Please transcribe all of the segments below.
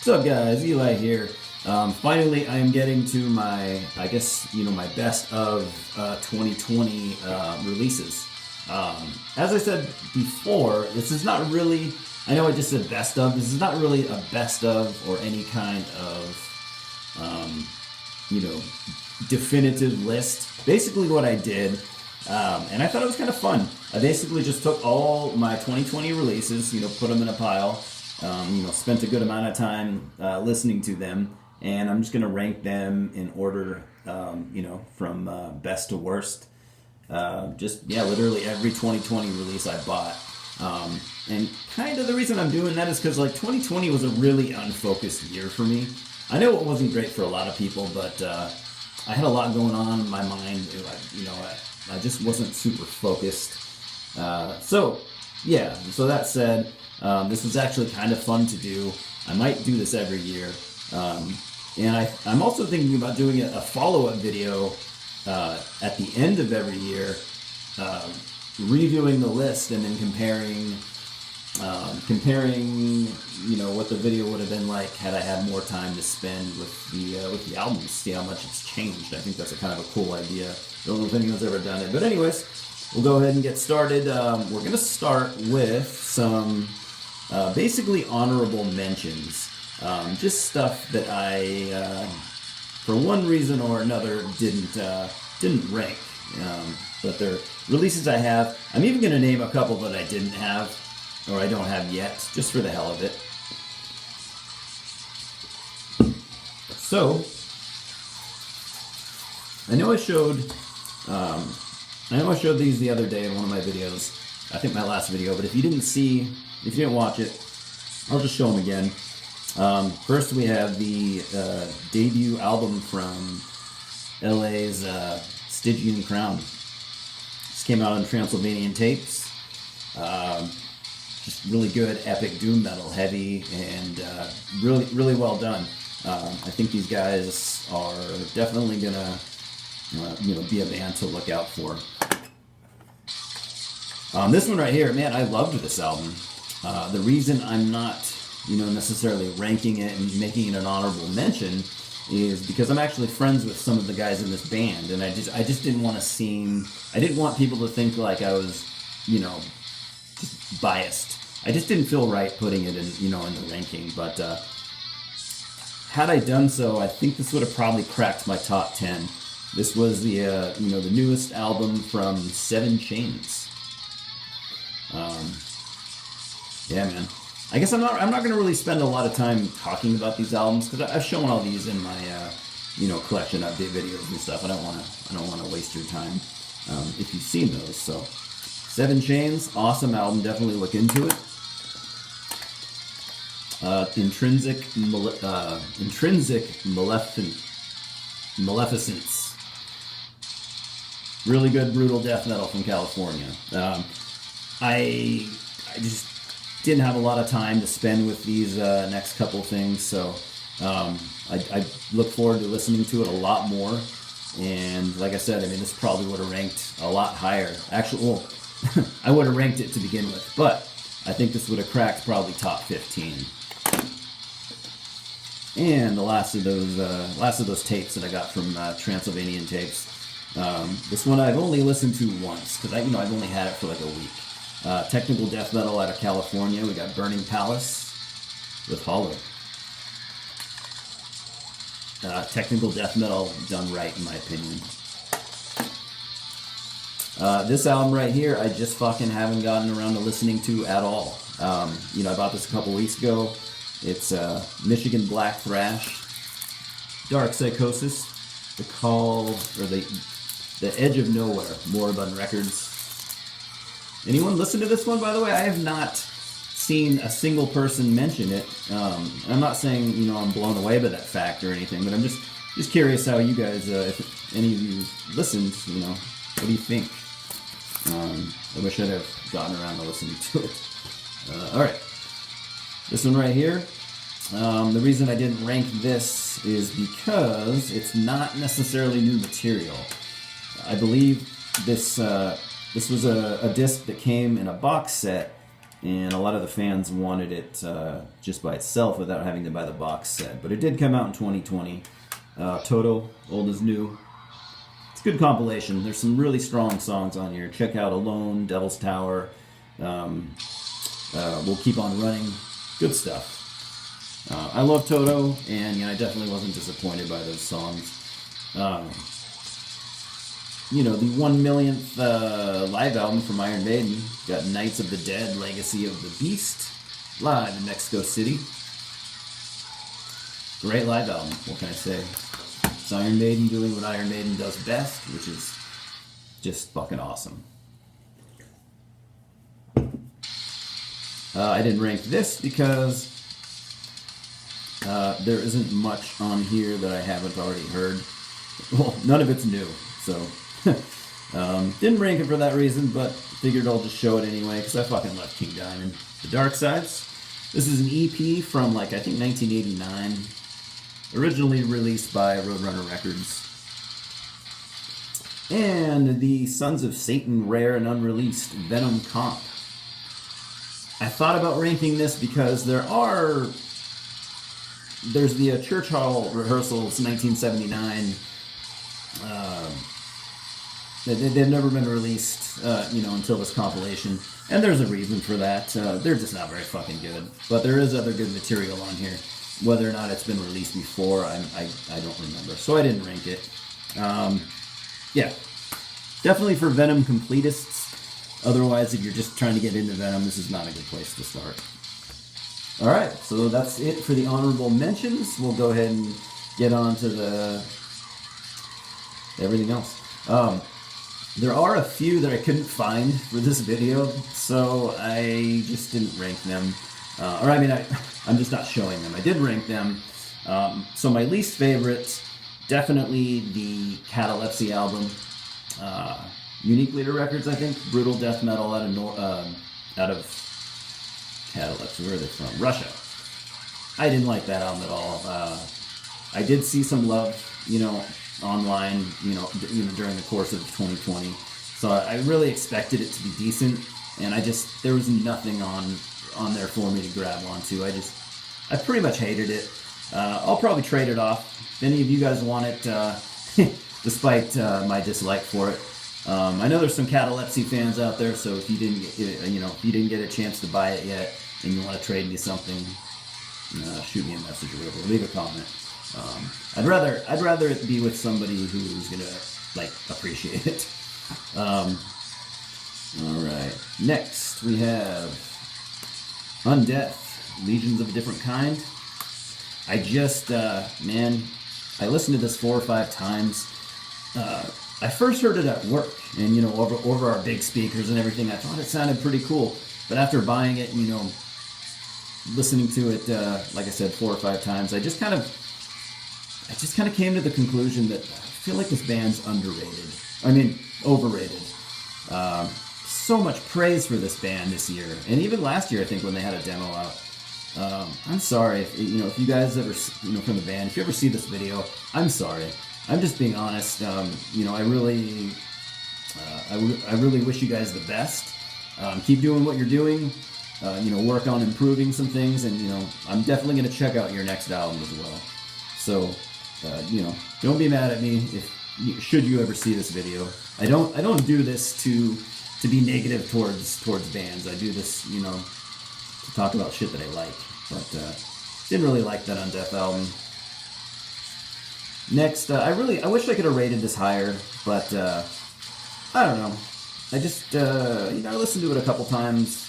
What's up, guys? Eli here. Finally, I am getting to my, I guess, my best of 2020 releases. As I said before, this is not really, I know I just said best of, this is not really a best of or any kind of, definitive list. Basically what I did, and I thought it was kind of fun, I basically just took all my 2020 releases, put them in a pile, spent a good amount of time listening to them, and I'm just going to rank them in order, from best to worst. Literally every 2020 release I bought. And kind of the reason I'm doing that is because 2020 was a really unfocused year for me. I know it wasn't great for a lot of people, but I had a lot going on in my mind. I just wasn't super focused. So that said, this was actually kind of fun to do. I might do this every year. And I'm also thinking about doing a follow-up video at the end of every year, reviewing the list and then comparing what the video would have been like had I had more time to spend with the albums, see how much it's changed. I think that's a kind of a cool idea. I don't know if anyone's ever done it, but anyways, we'll go ahead and get started. We're going to start with some basically honorable mentions. Just stuff that I, for one reason or another, didn't rank. But they're releases I have. I'm even going to name a couple that I didn't have, or I don't have yet, just for the hell of it. So, I know I showed these the other day in one of my videos. I think my last video, but if you didn't watch it, I'll just show them again. First we have the debut album from LA's Stygian Crown. This came out on Transylvanian tapes. Just really good, epic doom metal, heavy, and really, really well done. I think these guys are definitely gonna, be a band to look out for. This one right here, man, I loved this album. The reason I'm not, necessarily ranking it and making it an honorable mention is because I'm actually friends with some of the guys in this band, and I just didn't want to I didn't want people to think like I was, just biased. I just didn't feel right putting it in, in the ranking, but had I done so, I think this would have probably cracked my top 10. This was the, the newest album from Seven Chains. Yeah, man. I guess I'm not going to really spend a lot of time talking about these albums because I've shown all these in my collection update videos and stuff. I don't want to waste your time if you've seen those. So, Seven Chains, awesome album. Definitely look into it. Intrinsic Maleficence. Really good brutal death metal from California. I just didn't have a lot of time to spend with these next couple things, so I look forward to listening to it a lot more. And like I said, this probably would have ranked a lot higher. Actually, well, I would have ranked it to begin with, but I think this would have cracked probably top 15. And the last of those tapes that I got from Transylvanian tapes. This one I've only listened to once because I've only had it for like a week. Technical death metal out of California. We got Burning Palace with Hollow. Technical death metal done right, in my opinion. This album right here, I just fucking haven't gotten around to listening to at all. I bought this a couple weeks ago. It's Michigan Black Thrash, Dark Psychosis, The Call, or the Edge of Nowhere, Moribund Records. Anyone listen to this one, by the way? I have not seen a single person mention it. I'm not saying, I'm blown away by that fact or anything, but I'm just curious how you guys, if any of you listened, what do you think? I wish I'd have gotten around to listening to it. Alright. This one right here. The reason I didn't rank this is because it's not necessarily new material. I believe this was a disc that came in a box set and a lot of the fans wanted it just by itself without having to buy the box set. But it did come out in 2020. Toto, Old is New. It's a good compilation. There's some really strong songs on here. Check out Alone, Devil's Tower, We'll Keep on Running. Good stuff. I love Toto, and I definitely wasn't disappointed by those songs. The 1 millionth live album from Iron Maiden got Knights of the Dead, Legacy of the Beast, live in Mexico City. Great live album, what can I say? It's Iron Maiden doing what Iron Maiden does best, which is just fucking awesome. I didn't rank this because there isn't much on here that I haven't already heard. Well, none of it's new, so didn't rank it for that reason, but figured I'll just show it anyway because I fucking love King Diamond. The Dark Sides. This is an EP from I think 1989, originally released by Roadrunner Records. And the Sons of Satan rare and unreleased Venom comp. I thought about ranking this because there's the Church Hall Rehearsals 1979. They've never been released, until this compilation, and there's a reason for that. They're just not very fucking good. But there is other good material on here. Whether or not it's been released before, I don't remember, so I didn't rank it. Yeah, definitely for Venom completists. Otherwise, if you're just trying to get into Venom, this is not a good place to start. Alright, so that's it for the honorable mentions. We'll go ahead and get on to everything else. There are a few that I couldn't find for this video, so I just didn't rank them. I'm just not showing them. I did rank them. So my least favorite, definitely the Catalepsy album. Unique Leader Records, I think. Brutal death metal out of Catalepsy. Where are they from? Russia. I didn't like that album at all. I did see some love, online, during the course of 2020. So I really expected it to be decent, and there was nothing on there for me to grab onto. I pretty much hated it. I'll probably trade it off. If any of you guys want it, despite my dislike for it. I know there's some Catalepsy fans out there, so if you didn't get a chance to buy it yet, and you want to trade me something, shoot me a message or whatever, leave a comment. I'd rather it be with somebody who's gonna appreciate it. All right. Next we have Undeath, Legions of a Different Kind. I just I listened to this 4 or 5 times. I first heard it at work, and over our big speakers and everything. I thought it sounded pretty cool, but after buying it, listening to it, like I said, 4 or 5 times, I just kind of came to the conclusion that I feel like this band's underrated. Overrated. So much praise for this band this year, and even last year, I think, when they had a demo out. I'm sorry if you guys ever, from the band, if you ever see this video, I'm sorry. I'm just being honest. I really wish you guys the best. Keep doing what you're doing. Work on improving some things, and I'm definitely going to check out your next album as well. So, don't be mad at me should you ever see this video. I don't do this to be negative towards bands. I do this, to talk about shit that I like. But didn't really like that Undeath album. Next, I wish I could have rated this higher, but I don't know. I just I listened to it a couple times.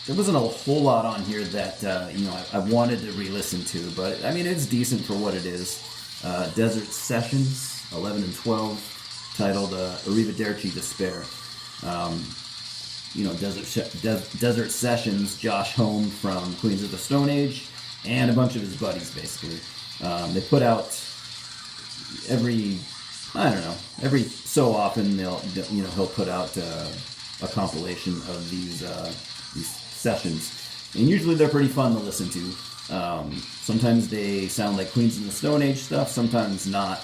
There wasn't a whole lot on here that I wanted to re-listen to, but it's decent for what it is. Desert Sessions 11 and 12, titled Arrivederci Despair. Desert Sessions, Josh Homme from Queens of the Stone Age, and a bunch of his buddies, basically. They put out every so often he'll put out a compilation of these sessions, and usually they're pretty fun to listen to. Sometimes they sound like Queens of the Stone Age stuff, sometimes not.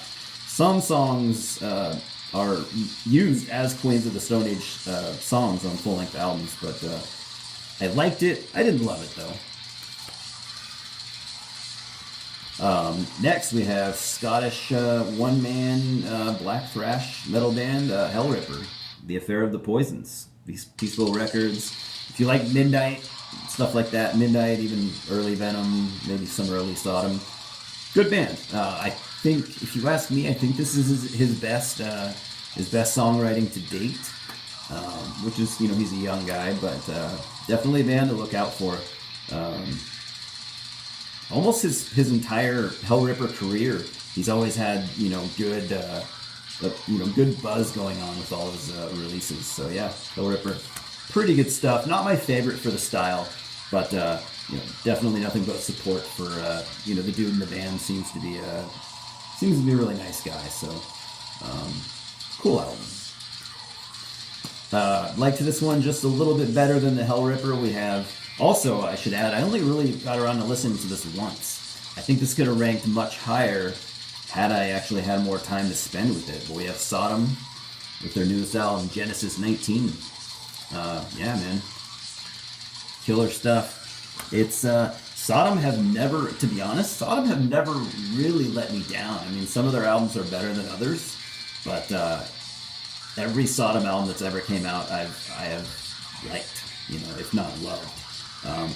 Some songs are used as Queens of the Stone Age songs on full-length albums, but I liked it. I didn't love it though. Next we have Scottish one-man black thrash metal band Hellripper, The Affair of the Poisons. These Peaceful Records. If you like Midnight, stuff like that, Midnight, even early Venom, maybe some early Sodom, good band. I think, if you ask me, I think this is his best songwriting to date. Which is, he's a young guy, but definitely a band to look out for. Almost his entire Hellripper career, he's always had good good buzz going on with all his releases. So yeah, Hellripper, pretty good stuff. Not my favorite for the style, but definitely nothing but support for the dude in the band seems to be a really nice guy. So cool album. Liked this one just a little bit better than the Hellripper. We have, also, I should add, I only really got around to listening to this once. I think this could have ranked much higher had I actually had more time to spend with it. But we have Sodom with their newest album, Genesis 19. Yeah, man. Killer stuff. It's, Sodom have never, to be honest, Sodom have never really let me down. I mean, some of their albums are better than others, but, every Sodom album that's ever came out, I have liked, if not loved.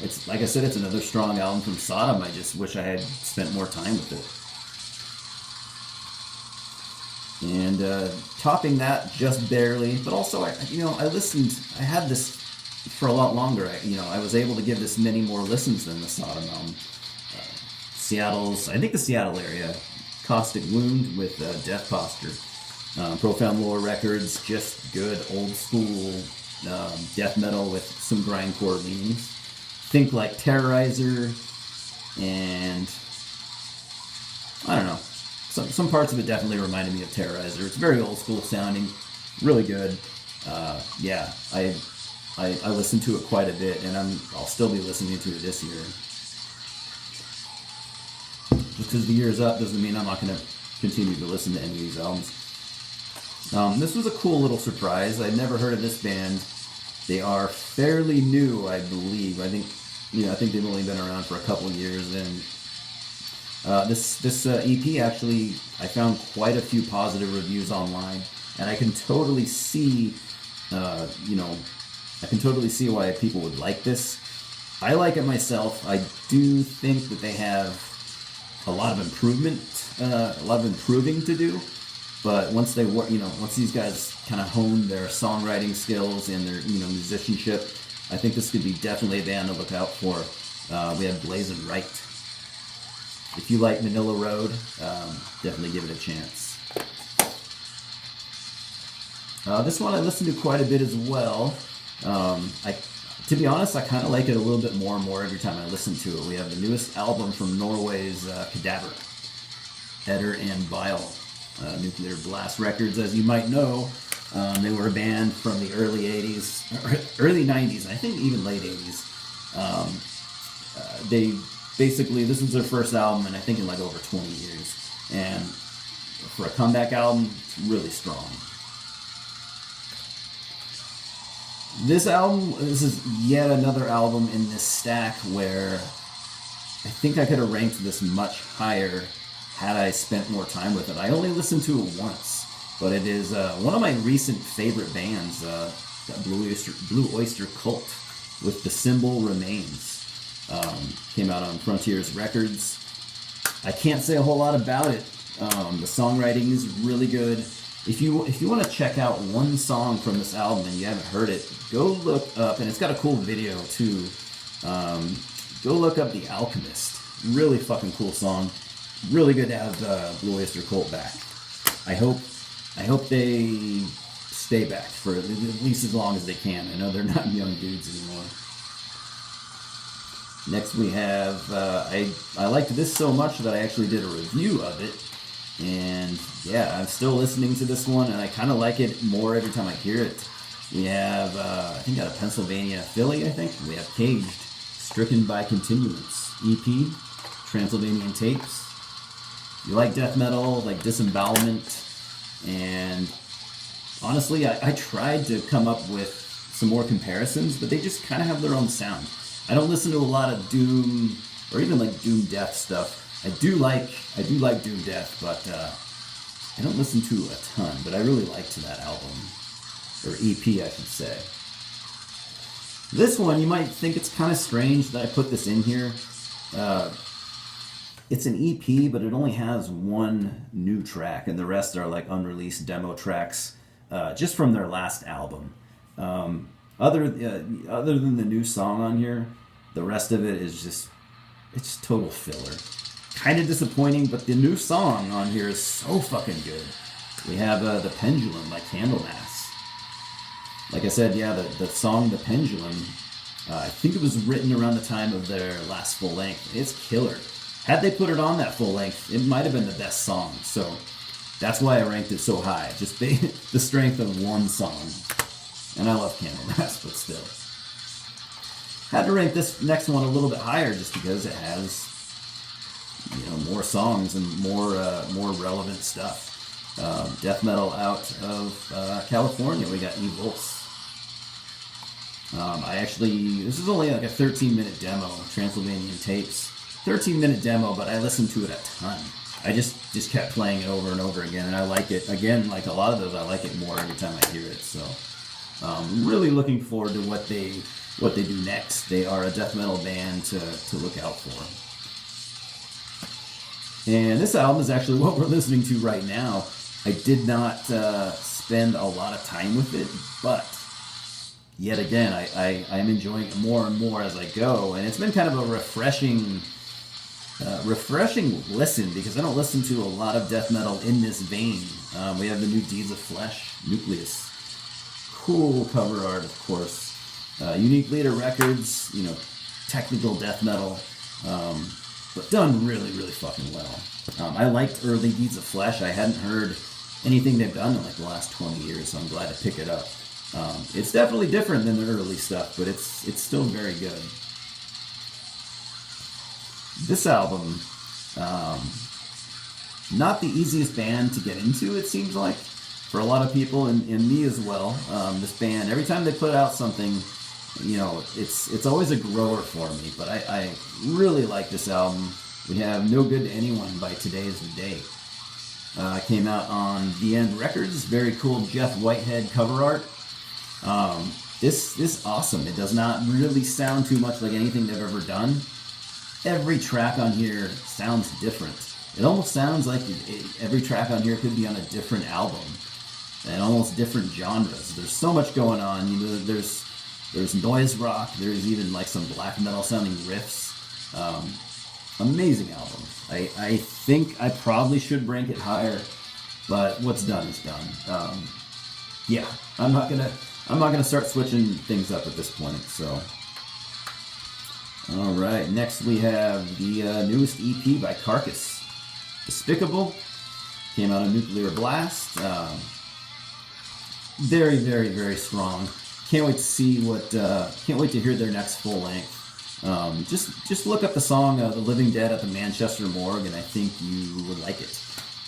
It's like I said, it's another strong album from Sodom. I just wish I had spent more time with it. And topping that just barely, but also I listened. I had this for a lot longer. I was able to give this many more listens than the Sodom album. I think the Seattle area, Caustic Wound with Death Posture. Profound Lore Records, just good old school death metal with some grindcore leanings. Think like Terrorizer, and I don't know. Some parts of it definitely reminded me of Terrorizer. It's very old school sounding, really good. Yeah, I listened to it quite a bit, and I'll still be listening to it this year. Just because the year's up doesn't mean I'm not going to continue to listen to any of these albums. This was a cool little surprise. I'd never heard of this band. They are fairly new, I believe. I think they've only been around for a couple of years. And this EP actually, I found quite a few positive reviews online, and I can totally see, why people would like this. I like it myself. I do think that they have a lot of improving to do. But once these guys kind of hone their songwriting skills and their, musicianship, I think this could be definitely a band to look out for. We have Blazing Right. If you like Manila Road, definitely give it a chance. This one I listened to quite a bit as well. To be honest, I kind of like it a little bit more and more every time I listen to it. We have the newest album from Norway's Cadaver, Eder and Vile. Nuclear Blast Records, as you might know. They were a band from the early 80s, early 90s, and I think even late 80s. They basically, this was their first album, and I think in like over 20 years. And for a comeback album, it's really strong. This is yet another album in this stack where I think I could have ranked this much higher had I spent more time with it. I only listened to it once, but it is one of my recent favorite bands, Blue Oyster Cult, with The Symbol Remains. Came out on Frontiers Records. I can't say a whole lot about it. The songwriting is really good. If you want to check out one song from this album and you haven't heard it, go look up, and it's got a cool video too. Go look up The Alchemist. Really fucking cool song. Really good to have Blue Oyster Cult back. I hope they stay back for at least as long as they can. I know they're not young dudes anymore. Next we have, I liked this so much that I actually did a review of it. And yeah, I'm still listening to this one, and I kind of like it more every time I hear it. We have, I think out of Pennsylvania, Philly, I think, we have Caged, Stricken by Continuance, EP, Transylvanian Tapes. You like death metal, like Disembowelment, and honestly, I tried to come up with some more comparisons, but they just kind of have their own sound. I don't listen to a lot of doom or even like doom death stuff. I do like doom death, but I don't listen to a ton. But I really liked that album, or EP, I should say. This one, you might think it's kind of strange that I put this in here. It's an EP, but it only has one new track, and the rest are like unreleased demo tracks, just from their last album. Other than the new song on here, the rest of it is just total filler. Kind of disappointing, but the new song on here is so fucking good. We have The Pendulum by Candlemass. Like I said, yeah, the song The Pendulum, I think it was written around the time of their last full length. It's killer. Had they put it on that full length, it might have been the best song. So that's why I ranked it so high. Just the strength of one song. And I love Candlemass, but still. Had to rank this next one a little bit higher just because it has, more songs and more relevant stuff. Death metal out of California. We got Evils. This is only like a 13-minute demo, Transylvanian Tapes. 13-minute demo, but I listened to it a ton. I just kept playing it over and over again, and I like it. Again, like a lot of those, I like it more every time I hear it. So, really looking forward to what they do next. They are a death metal band to look out for. And this album is actually what we're listening to right now. I did not spend a lot of time with it, but yet again, I'm enjoying it more and more as I go, and it's been kind of a refreshing listen, because I don't listen to a lot of death metal in this vein. We have the new Deeds of Flesh, Nucleus. Cool cover art, of course. Unique Leader Records, technical death metal, but done really, really fucking well. I liked early Deeds of Flesh. I hadn't heard anything they've done in like the last 20 years, so I'm glad to pick it up. It's definitely different than the early stuff, but it's still very good. This album, not the easiest band to get into, it seems like, for a lot of people, and me as well. This band, every time they put out something, it's always a grower for me, but I really like this album. We have No Good to Anyone by Today is the Day. Came out on The End Records. Very cool Jeff Whitehead cover art. This awesome. It does not really sound too much like anything they've ever done. Every track on here sounds different. It almost sounds like every track on here could be on a different album, and almost different genres. There's so much going on. There's noise rock. There's even like some black metal sounding riffs. Amazing album. I think I probably should rank it higher, but what's done is done. Yeah, I'm not gonna start switching things up at this point. So, all right. Next we have the newest EP by Carcass, Despicable. Came out of Nuclear Blast. Very, very, very strong. Can't wait to see can't wait to hear their next full length. Just look up the song "The Living Dead at the Manchester Morgue," and I think you would like it.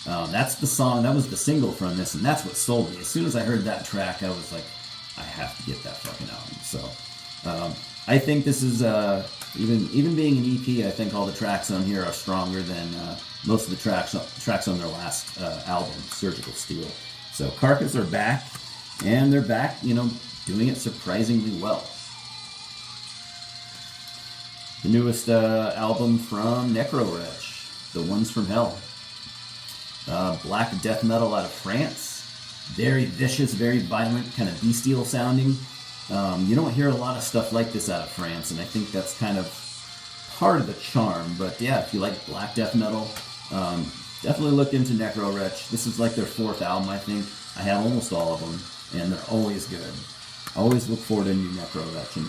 That's the song. That was the single from this, and that's what sold me. As soon as I heard that track, I was like, I have to get that fucking album. So, I think this is even being an EP. I think all the tracks on here are stronger than most of the tracks on their last album, Surgical Steel. So Carcass are back, and they're back, doing it surprisingly well. The newest album from Necrowretch, The Ones from Hell. Black death metal out of France. Very vicious, very violent, kind of bestial sounding. You don't hear a lot of stuff like this out of France, and I think that's kind of part of the charm. But yeah, if you like black death metal, definitely look into Necrowretch. This is like their 4th album, I think. I have almost all of them, and they're always good. Always look forward to new Necrowretch, and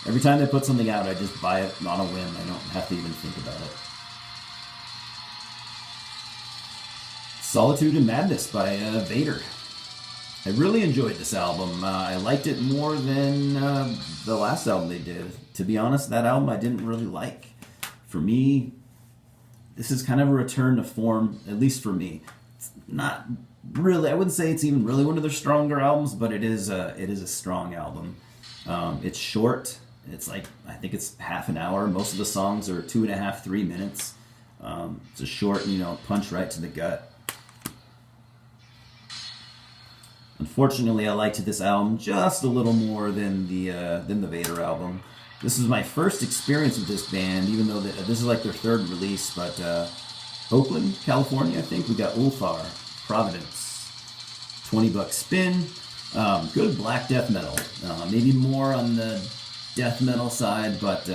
every time they put something out, I just buy it on a whim. I don't have to even think about it. Solitude and Madness by Vader. I really enjoyed this album. I liked it more than the last album they did. To be honest, that album I didn't really like. For me, this is kind of a return to form, at least for me. It's not really, I wouldn't say it's even really one of their stronger albums, but it is a strong album. It's short. It's like, I think it's half an hour. Most of the songs are 2.5, 3 minutes. It's a short, punch right to the gut. Unfortunately, I liked this album just a little more than the Vader album. This was my first experience with this band, even though this is like their third release. But Oakland, California, I think we got Ulthar, Providence, $20 spin. Good black death metal. Maybe more on the death metal side, but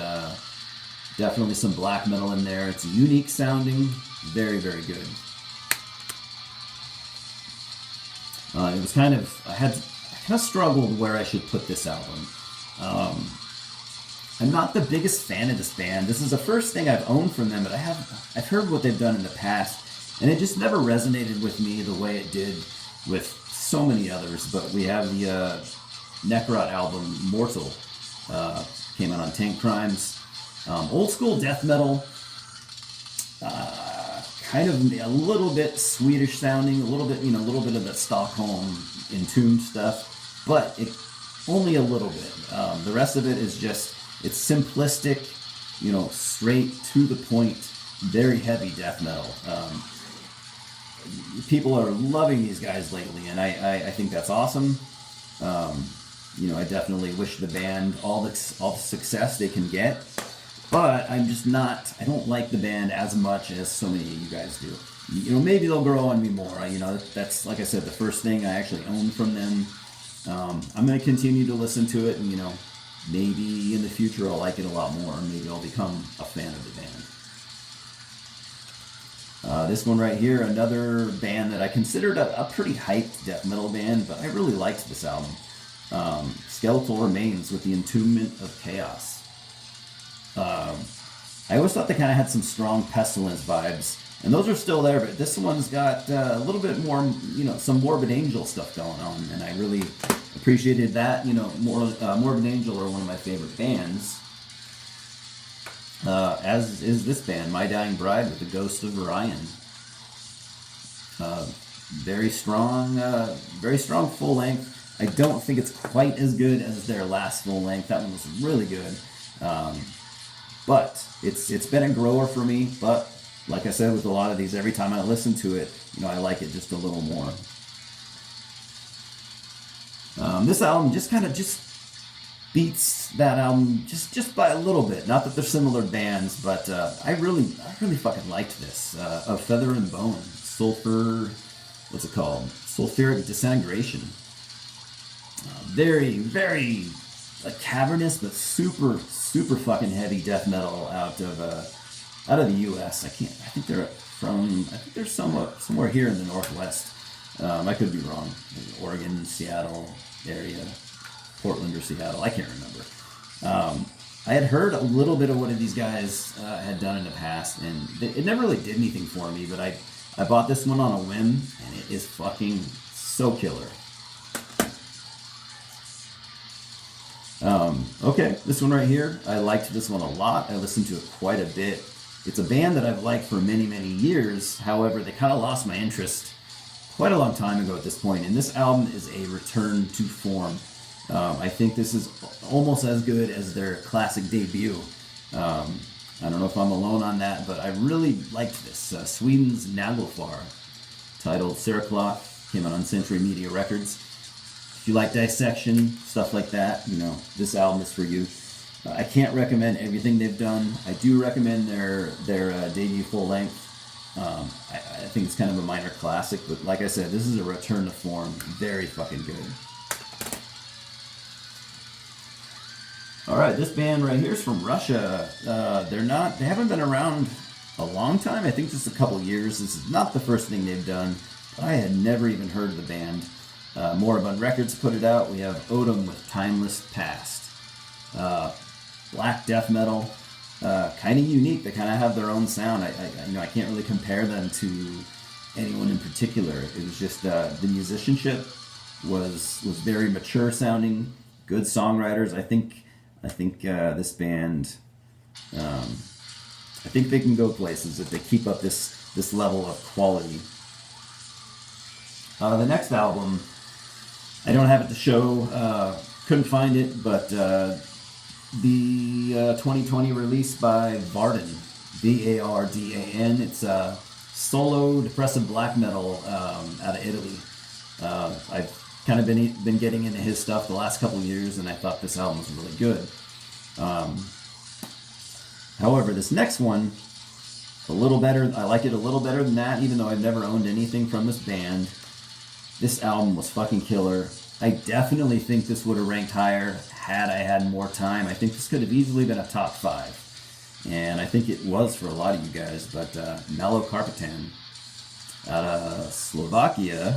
definitely some black metal in there. It's unique sounding, very, very good. It was kind of, I kind of struggled where I should put this album. I'm not the biggest fan of this band. This is the first thing I've owned from them, but I've heard what they've done in the past, and it just never resonated with me the way it did with so many others. But we have the Necrot album, Mortal, came out on Tank Crimes. Old school death metal, kind of a little bit Swedish sounding, a little bit of the Stockholm Entombed stuff, but only a little bit. The rest of it is just, it's simplistic, straight to the point, very heavy death metal. People are loving these guys lately, and I think that's awesome. I definitely wish the band all the success they can get, but I don't like the band as much as so many of you guys do. Maybe they'll grow on me more. That's, like I said, the first thing I actually owned from them. I'm going to continue to listen to it, and, maybe in the future I'll like it a lot more. Maybe I'll become a fan of the band. This one right here, another band that I considered a pretty hyped death metal band, but I really liked this album. Skeletal Remains with the Entombment of Chaos. I always thought they kind of had some strong Pestilence vibes, and those are still there, but this one's got a little bit more, some Morbid Angel stuff going on, and I really appreciated that. Morbid Angel are one of my favorite bands, as is this band, My Dying Bride with the Ghost of Orion. Very strong full length. I don't think it's quite as good as their last full length. That one was really good. But it's been a grower for me. But like I said, with a lot of these, every time I listen to it, I like it just a little more. This album just beats that album just by a little bit. Not that they're similar bands, but I really fucking liked this. Of Feather and Bone, what's it called? Sulfuric Disintegration. Very, very cavernous, but super, super fucking heavy death metal out of the U.S. I think they're somewhere here in the Northwest. I could be wrong. Oregon, Seattle area, Portland or Seattle. I can't remember. I had heard a little bit of what these guys had done in the past, and it never really did anything for me. But I bought this one on a whim, and it is fucking so killer. Okay, this one right here, I liked this one a lot. I listened to it quite a bit. It's a band that I've liked for many, many years. However, they kind of lost my interest quite a long time ago at this point, and this album is a return to form. I think this is almost as good as their classic debut. I don't know if I'm alone on that, but I really liked this. Sweden's Nagelfar, titled Cerecloth, came out on Century Media Records. If you like dissection, stuff like that, this album is for you. I can't recommend everything they've done. I do recommend their debut full length. I think it's kind of a minor classic, but like I said, this is a return to form. Very fucking good. All right, this band right here is from Russia. They haven't been around a long time. I think just a couple years. This is not the first thing they've done. I had never even heard of the band. Moribund Records put it out. We have Odom with Timeless Past. Black death metal, kind of unique. They kind of have their own sound. I can't really compare them to anyone in particular. It was just the musicianship was very mature sounding. Good songwriters. I think this band. I think they can go places if they keep up this level of quality. The next album, I don't have it to show, couldn't find it, but the 2020 release by Vardan, Vardan. It's a solo depressive black metal out of Italy. I've kind of been getting into his stuff the last couple of years, and I thought this album was really good. However, this next one, a little better. I like it a little better than that, even though I've never owned anything from this band. This album was fucking killer. I definitely think this would have ranked higher had I had more time. I think this could have easily been a top 5. And I think it was for a lot of you guys, but Mellow Carpetan out of Slovakia.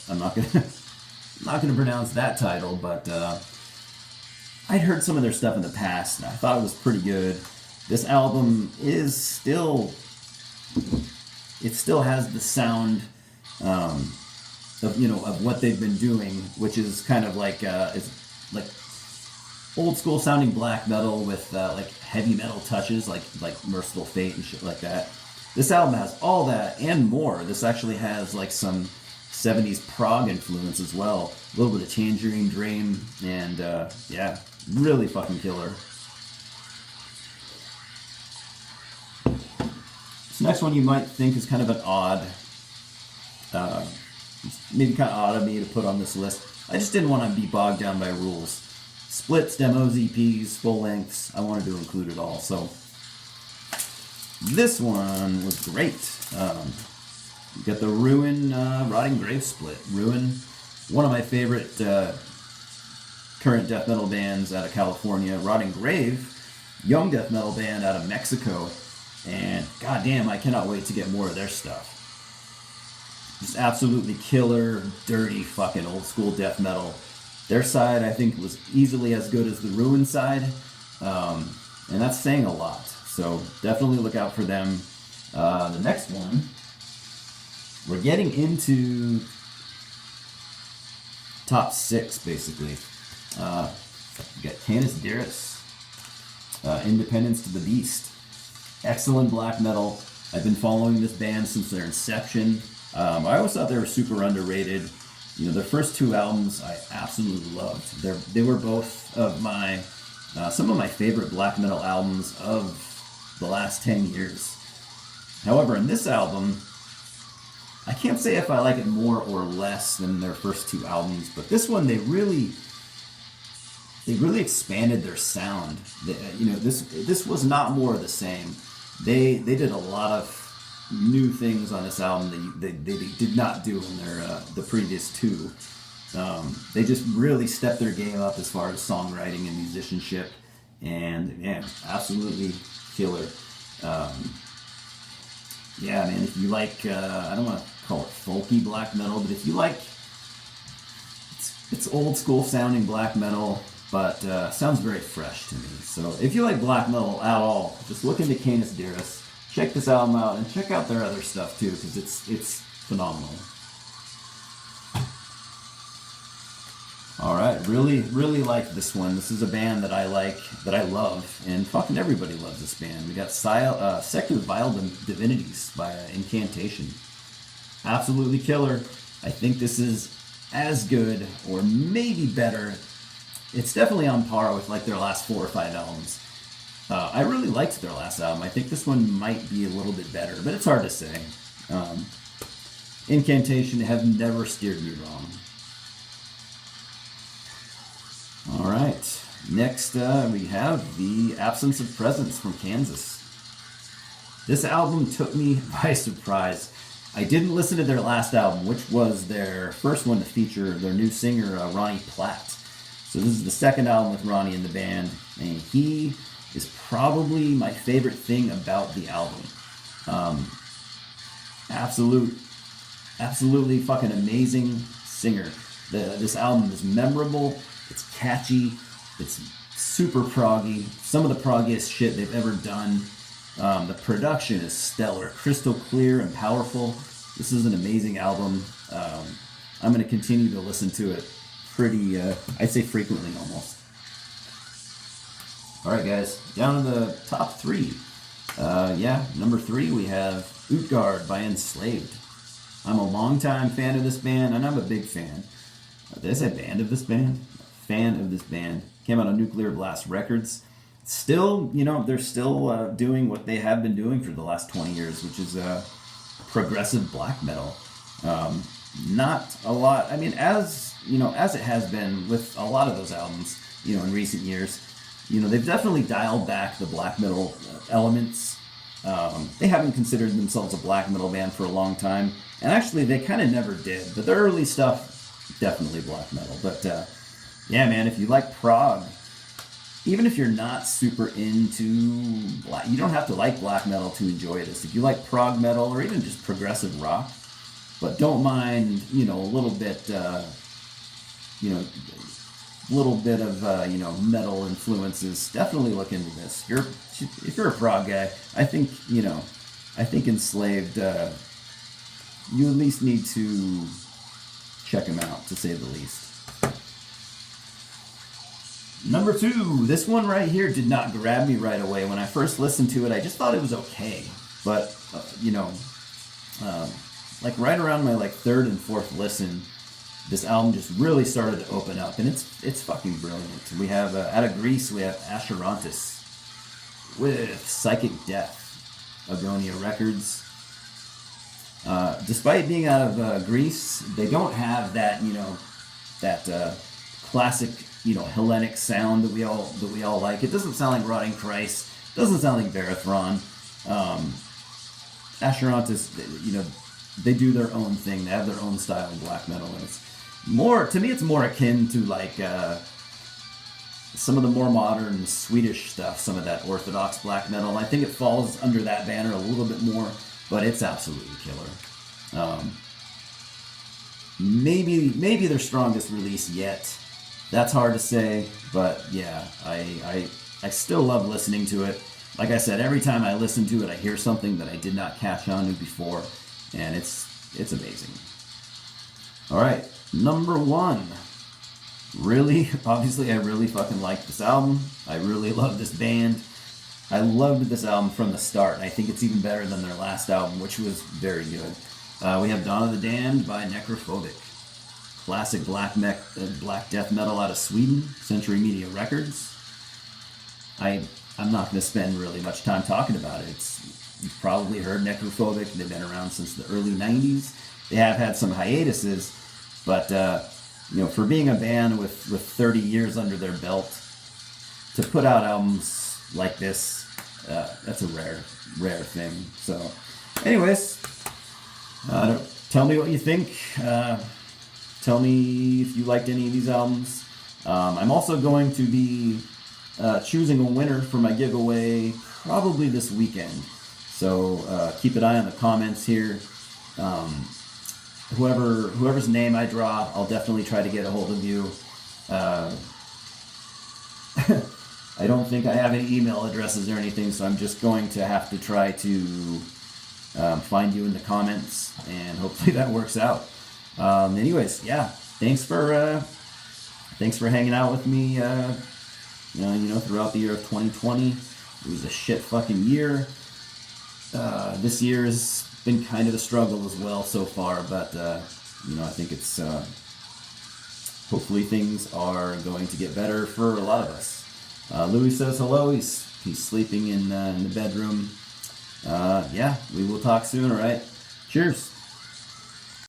I'm not gonna pronounce that title, but I'd heard some of their stuff in the past, and I thought it was pretty good. This album is still has the sound of what they've been doing, which is kind of like it's like old school sounding black metal with like heavy metal touches, like Merciful Fate and shit like that. This album has all that and more. This actually has like some 70s prog influence as well, a little bit of Tangerine Dream, and yeah, really fucking killer. This next one you might think is kind of an odd, maybe kind of odd of me to put on this list. I just didn't want to be bogged down by rules. Splits, demos, EPs, full lengths, I wanted to include it all. So this one was great. You got the Ruin Rotting Grave split. Ruin, one of my favorite current death metal bands out of California. Rotting Grave, young death metal band out of Mexico. And goddamn, I cannot wait to get more of their stuff. Just absolutely killer, dirty, fucking old school death metal. Their side, I think, was easily as good as the Ruin side. And that's saying a lot. So definitely look out for them. The next one, we're getting into top 6, basically. We got Canis Deris, Independence to the Beast. Excellent black metal. I've been following this band since their inception. I always thought they were super underrated. You know, their first 2 albums I absolutely loved. They were both of my some of my favorite black metal albums of the last 10 years. However, in this album, I can't say if I like it more or less than their first 2 albums, but this one they really expanded their sound. This was not more of the same. They did a lot of new things on this album that they did not do in the previous 2. They just really stepped their game up as far as songwriting and musicianship, and yeah, absolutely killer. Yeah, man, if you like, I don't want to call it folky black metal, but if you like, it's old school sounding black metal, but sounds very fresh to me. So if you like black metal at all, just look into Canis Deris. Check this album out, and check out their other stuff too, because it's phenomenal. Alright, really like this one. This is a band that I like, that I love, and fucking everybody loves this band. We got Sect of Vile Divinities by Incantation. Absolutely killer. I think this is as good, or maybe better. It's definitely on par with like their last 4 or 5 albums. I really liked their last album. I think this one might be a little bit better, but it's hard to say. Incantation have never steered me wrong. Alright, next we have The Absence of Presence from Kansas. This album took me by surprise. I didn't listen to their last album, which was their first one to feature their new singer, Ronnie Platt. So this is the second album with Ronnie in the band, and he is probably my favorite thing about the album. Absolutely fucking amazing singer. This album is memorable, it's catchy, it's super proggy, some of the proggiest shit they've ever done. The production is stellar, crystal clear and powerful. This is an amazing album. I'm going to continue to listen to it pretty, I'd say frequently almost. Alright guys, down in the top 3. Number 3 we have Utgard by Enslaved. I'm a longtime fan of this band, and I'm a big fan. Did I say band of this band? Fan of this band. Came out on Nuclear Blast Records. Still, they're still doing what they have been doing for the last 20 years, which is progressive black metal. Not a lot. I mean, as it has been with a lot of those albums, in recent years, they've definitely dialed back the black metal elements. They haven't considered themselves a black metal band for a long time, and actually they kind of never did. But their early stuff, definitely black metal. But yeah, man, if you like prog, even if you're not super into black, you don't have to like black metal to enjoy this. If you like prog metal or even just progressive rock, but don't mind, a little bit, of metal influences, definitely look into this. If you're a prog guy, I think Enslaved, you at least need to check them out, to say the least. Number 2, this one right here did not grab me right away. When I first listened to it, I just thought it was okay. But, like right around my third and fourth listen, this album just really started to open up, and it's fucking brilliant. We have, out of Greece, we have Asherontis with Psychic Death, Agonia Records. Despite being out of Greece, they don't have that, that classic, Hellenic sound that we all like. It doesn't sound like Rotting Christ. It doesn't sound like Verathron. Asherontis, they do their own thing. They have their own style of black metal, and it's more, to me, it's more akin to some of the more modern Swedish stuff, some of that orthodox black metal. I think it falls under that banner a little bit more, but it's absolutely killer. Maybe their strongest release yet. That's hard to say, but yeah, I still love listening to it. Like I said, every time I listen to it, I hear something that I did not catch on to before, and it's amazing. All right, number 1. Obviously, I really fucking like this album. I really love this band. I loved this album from the start. I think it's even better than their last album, which was very good. We have Dawn of the Damned by Necrophobic. Classic black death metal out of Sweden, Century Media Records. I'm not going to spend really much time talking about it. You've probably heard Necrophobic. They've been around since the early 90s. They have had some hiatuses, but for being a band with 30 years under their belt, to put out albums like this, that's a rare thing. So, anyways, tell me what you think. Tell me if you liked any of these albums. I'm also going to be choosing a winner for my giveaway probably this weekend. So keep an eye on the comments here. Whoever's name I draw, I'll definitely try to get a hold of you. I don't think I have any email addresses or anything, so I'm just going to have to try to find you in the comments, and hopefully that works out. Anyways, yeah, thanks for hanging out with me, throughout the year of 2020. It was a shit fucking year. This year's been kind of a struggle as well so far, but, I think it's, hopefully things are going to get better for a lot of us. Louis says hello. He's sleeping in the bedroom. Yeah, we will talk soon, alright? Cheers.